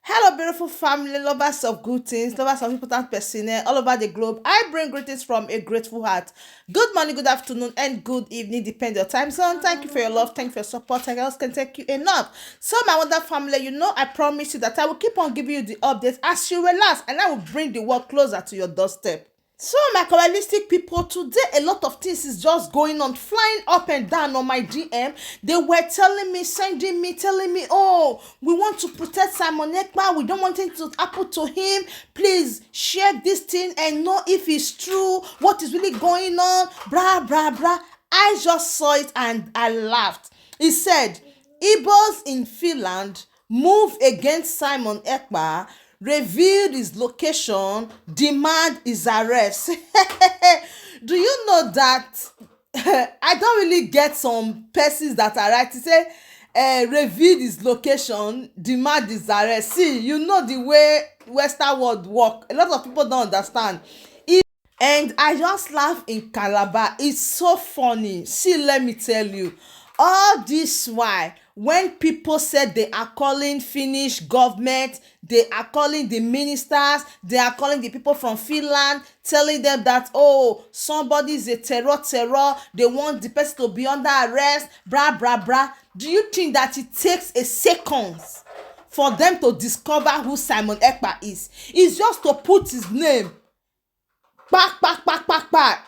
Hello, beautiful family, lovers of good things, lovers of important personnel all over the globe. I bring greetings from a grateful heart. Good morning, good afternoon, and good evening, depending on your time zone. Thank you for your love, thank you for your support. I else can thank you enough. So, my wonderful family, I promise you that I will keep on giving you the updates as you relax, and I will bring the work closer to your doorstep. So, my colonialistic people, today a lot of things is just going on, flying up and down on my DM. They were telling me, sending me, telling me, oh, we want to protect Simon Ekpa. We don't want it to happen to him. Please share this thing and know if it's true, what is really going on, blah, blah, blah. I just saw it and I laughed. He said, Igbos in Finland move against Simon Ekpa, revealed his location, demand his arrest. Do you know that I don't really get some persons that are right to say revealed his location, demand his arrest. See, you know the way Western world work. A lot of people don't understand. And I just laugh in Calabar. It's so funny. See, let me tell you. All this why when people said they are calling Finnish government, they are calling the ministers, they are calling the people from Finland, telling them that, oh, somebody is a terror, they want the person to be under arrest, blah, blah, blah. Do you think that it takes a second for them to discover who Simon Ekpa is? It's just to put his name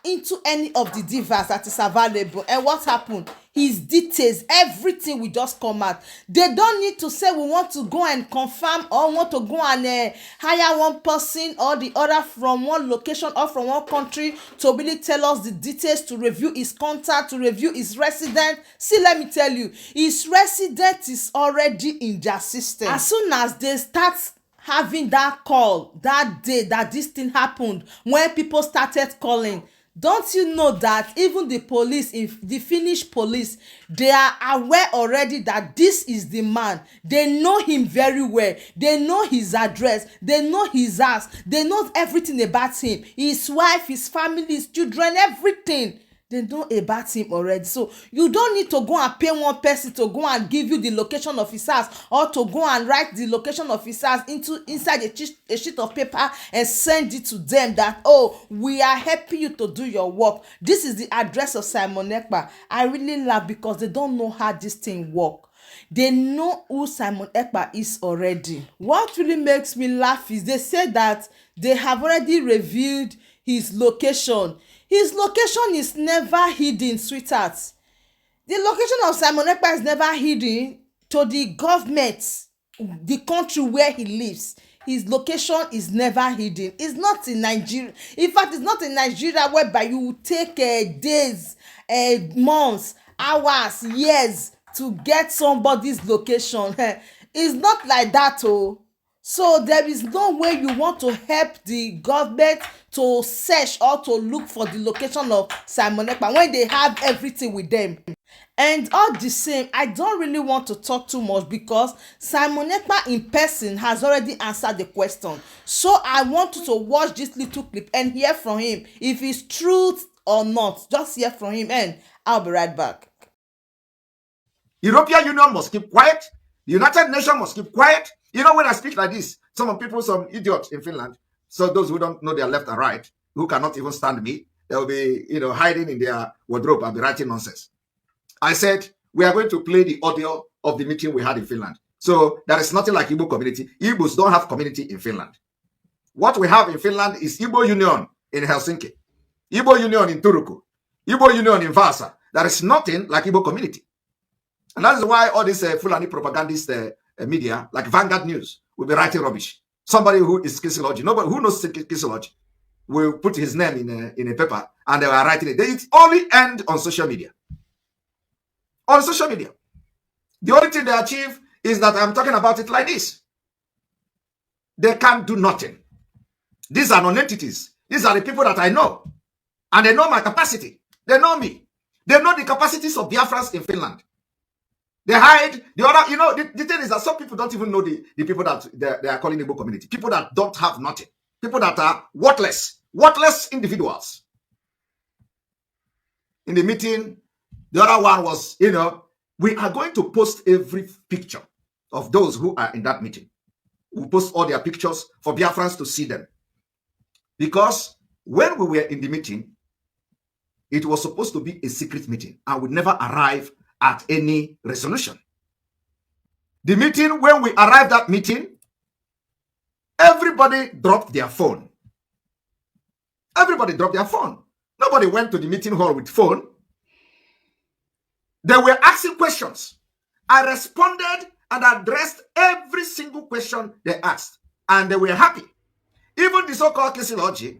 into any of the divas that is available. And what happened? His details, everything will just come out. They don't need to say we want to go and confirm or want to go and hire one person or the other from one location or from one country to really tell us the details, to review his contact, to review his resident. See, let me tell you, his resident is already in their system. As soon as they start having that call that day that this thing happened, when people started calling, don't you know that even the police, if the Finnish police, they are aware already that this is the man. They know him very well. They know his address, they know his house, they know everything about him, his wife, his family, his children, everything. They know about him already. So you don't need to go and pay one person to go and give you the location of his house, or to go and write the location of his house inside a sheet of paper and send it to them that, oh, we are helping you to do your work. This is the address of Simon Ekpa. I really laugh because they don't know how this thing work. They know who Simon Ekpa is already. What really makes me laugh is they said that they have already revealed his location. His location is never hidden, sweetheart. The location of Simon Ekpa is never hidden to the government, the country where he lives. His location is never hidden. It's not in Nigeria. In fact, it's not in Nigeria whereby you will take days, months, hours, years to get somebody's location. It's not like that, oh. So there is no way you want to help the government to search or to look for the location of Simon Ekpa when they have everything with them. And all the same, I don't really want to talk too much because Simon Ekpa in person has already answered the question. So I want you to watch this little clip and hear from him if it's truth or not. Just hear from him and I'll be right back. European Union must keep quiet. The United Nations must keep quiet. You know, when I speak like this, some idiots in Finland, so those who don't know their left and right, who cannot even stand me, they'll be, hiding in their wardrobe and be writing nonsense. I said, we are going to play the audio of the meeting we had in Finland. So there is nothing like Igbo community. Igbos don't have community in Finland. What we have in Finland is Igbo Union in Helsinki, Igbo Union in Turku, Igbo Union in Vasa. There is nothing like Igbo community. And that is why all these Fulani propagandist media, like Vanguard News, will be writing rubbish. Somebody who is Kisiology, nobody who knows Kisiology, will put his name in a paper and they are writing it. It only end on social media. On social media. The only thing they achieve is that I'm talking about it like this. They can't do nothing. These are non-entities. These are the people that I know. And they know my capacity. They know me. They know the capacities of Biafrans in Finland. They hide the other, the thing is that some people don't even know the people that they are calling the Igbo community. People that don't have nothing. People that are worthless individuals. In the meeting, the other one was, we are going to post every picture of those who are in that meeting. will post all their pictures for Biafrans to see them. Because when we were in the meeting, it was supposed to be a secret meeting and would never arrive at any resolution. The meeting, when we arrived at meeting, everybody dropped their phone. Everybody dropped their phone. Nobody went to the meeting hall with phone. They were asking questions. I responded and addressed every single question they asked. And they were happy. Even the so-called Kisilogy,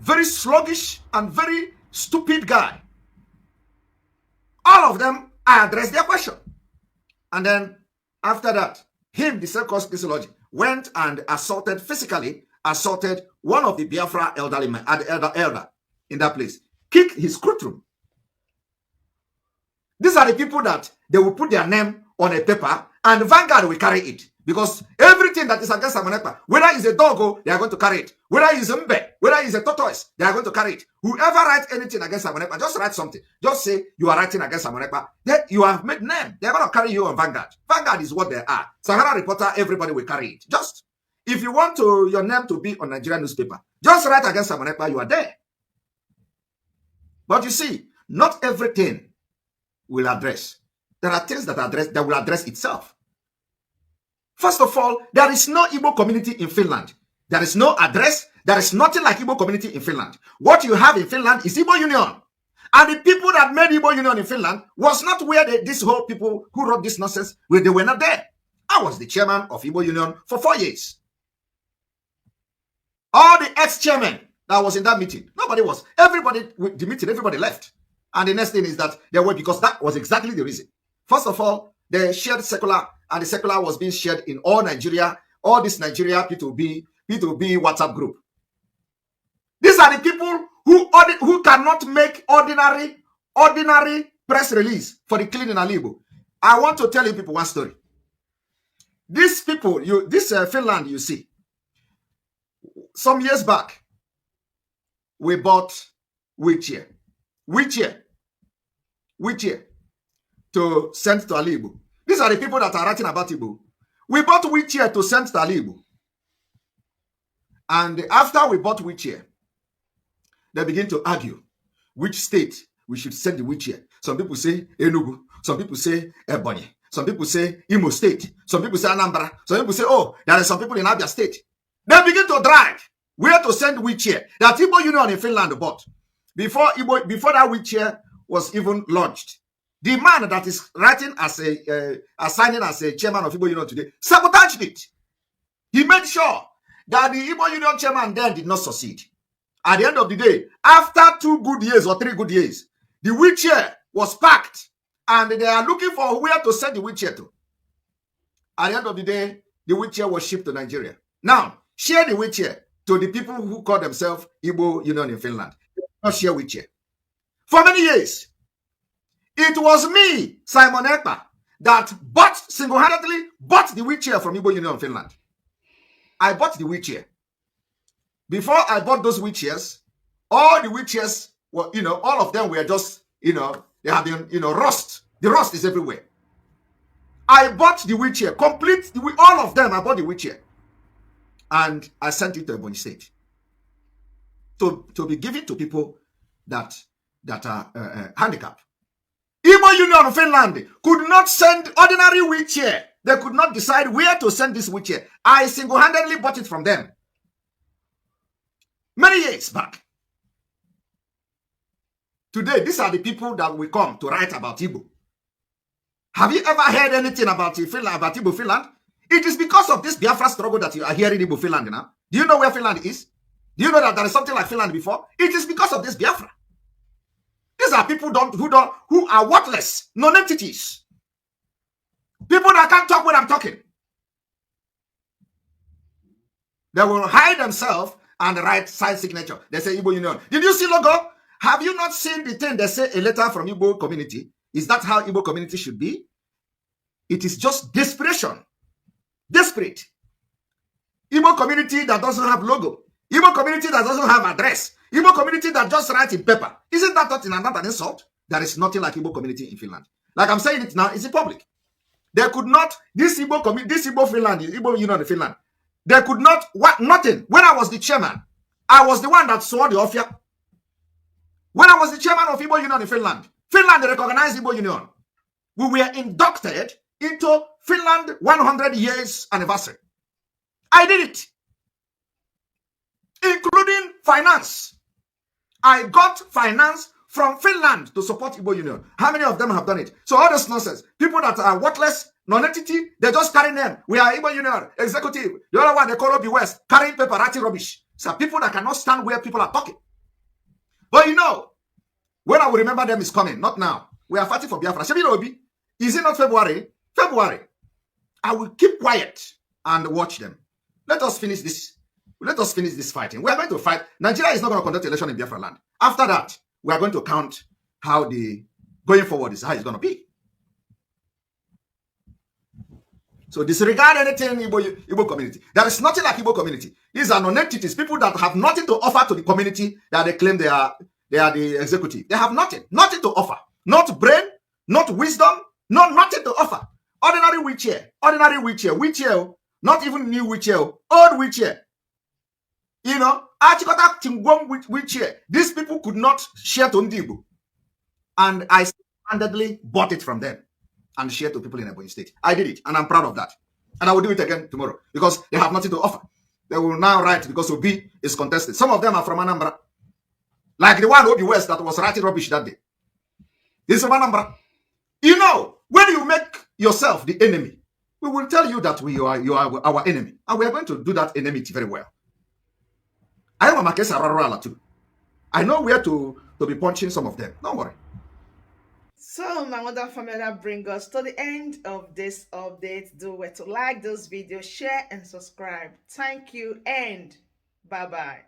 very sluggish and very stupid guy, all of them, I addressed their question. And then after that, him, the so-called Kisilogy, went and physically assaulted one of the Biafra elder in that place, kicked his scrotum. These are the people that they will put their name on a paper and Vanguard will carry it. Because everything that is against Simon Ekpa, whether it's a doggo, they are going to carry it. Whether it's a mbe, whether it's a tortoise, they are going to carry it. Whoever writes anything against Simon Ekpa, just write something. Just say you are writing against Simon Ekpa. Then you have made name. They are going to carry you on Vanguard. Vanguard is what they are. Sahara Reporter, everybody will carry it. Just, if you want your name to be on Nigerian newspaper, just write against Simon Ekpa, you are there. But you see, not everything will address. There are things that will address itself. First of all, there is no Igbo community in Finland. There is no address. There is nothing like Igbo community in Finland. What you have in Finland is Igbo Union. And the people that made Igbo Union in Finland was not where these whole people who wrote this nonsense, where they were not there. I was the chairman of Igbo Union for 4 years. All the ex-chairmen that was in that meeting, nobody was. Everybody, with the meeting, everybody left. And the next thing is that they were, because that was exactly the reason. First of all, they shared secular, and the secular was being shared in all Nigeria, all this Nigeria P2B WhatsApp group. These are the people who cannot make ordinary press release for the killing in Igbo. I want to tell you people one story. These people, Finland, you see, some years back, we bought wheelchair to send to Igbo. These are the people that are writing about Igbo. We bought wheelchair to send to Igbo. And after we bought wheelchair, they begin to argue which state we should send the wheelchair. Some people say Enugu. Some people say Ebonyi. Some people say Imo State. Some people say Anambra. Some people say, oh, there are some people in Abia State. They begin to drag where to send wheelchair that Igbo Union in Finland bought. Before that wheelchair was even launched, the man that is writing signing as a chairman of Igbo Union today sabotaged it. He made sure that the Igbo Union chairman then did not succeed. At the end of the day, after 2 good years or 3 good years, the wheelchair was packed and they are looking for where to send the wheelchair to. At the end of the day, the wheelchair was shipped to Nigeria. Now, share the wheelchair to the people who call themselves Igbo Union in Finland. Not share wheelchair. For many years, it was me, Simon Ekpa, that single-handedly bought the wheelchair from Igbo Union in Finland. I bought the wheelchair. Before I bought those wheelchairs, all the wheelchairs were, all of them were just, they have been, rust. The rust is everywhere. I bought the wheelchair, all of them, I bought the wheelchair. And I sent it to Ebonyi State. To be given to people that are handicapped. Igbo Union of Finland could not send ordinary wheelchair. They could not decide where to send this wheelchair. I single-handedly bought it from them. Many years back. Today, these are the people that will come to write about Igbo. Have you ever heard anything about Igbo Finland? It is because of this Biafra struggle that you are hearing Igbo Finland now. Do you know where Finland is? Do you know that there is something like Finland before? It is because of this Biafra. These are people who are worthless, non-entities. People that can't talk when I'm talking. They will hide themselves and write side signature. They say Igbo Union. Did you see logo? Have you not seen the thing they say a letter from Igbo community? Is that how Igbo community should be? It is just desperation. Desperate. Igbo community that doesn't have logo. Igbo community that doesn't have address. Igbo community that just writes in paper. Isn't that not an insult? There is nothing like Igbo community in Finland. Like I'm saying it now, it's in public. They could not, this Igbo Finland, Igbo Union in Finland, they could not, nothing. When I was the chairman, I was the one that saw the offer. When I was the chairman of Igbo Union in Finland, Finland recognized Igbo Union. We were inducted into Finland 100 years anniversary. I did it, including finance. I got finance from Finland to support Igbo Union. How many of them have done it? So all this nonsense, people that are worthless, non-entity, they just carry them. We are Igbo Union, executive. The other one, they call Obi West, carrying paparazzi rubbish. So people that cannot stand where people are talking. But you know, when I will remember them is coming, not now. We are fighting for Biafra. Obi, is it not February? February. I will keep quiet and watch them. Let us finish this. Let us finish this fighting. We are going to fight. Nigeria is not going to conduct election in Biafra land. After that, we are going to count how the going forward is, how it's going to be. So disregard anything Igbo community. There is nothing like Igbo community. These are non-entities, people that have nothing to offer to the community that they claim they are the executive. They have nothing to offer. Not brain, not wisdom, nothing to offer. Ordinary wheelchair, not even new wheelchair, old wheelchair. You know, wheelchair. These people could not share to Ndibu. And I handedly bought it from them and shared to people in Ebonyi State. I did it, and I'm proud of that. And I will do it again tomorrow because they have nothing to offer. They will now write because Obi is contested. Some of them are from Anambra. Like the one Obi West that was writing rubbish that day. This is from Anambra. You know, when you make yourself the enemy, we will tell you that you are our enemy. And we are going to do that enmity very well. I am a Makesa too. I know where to be punching some of them. Don't worry. So my mother family, that bring us to the end of this update. Do well to like this video, share and subscribe. Thank you and bye bye.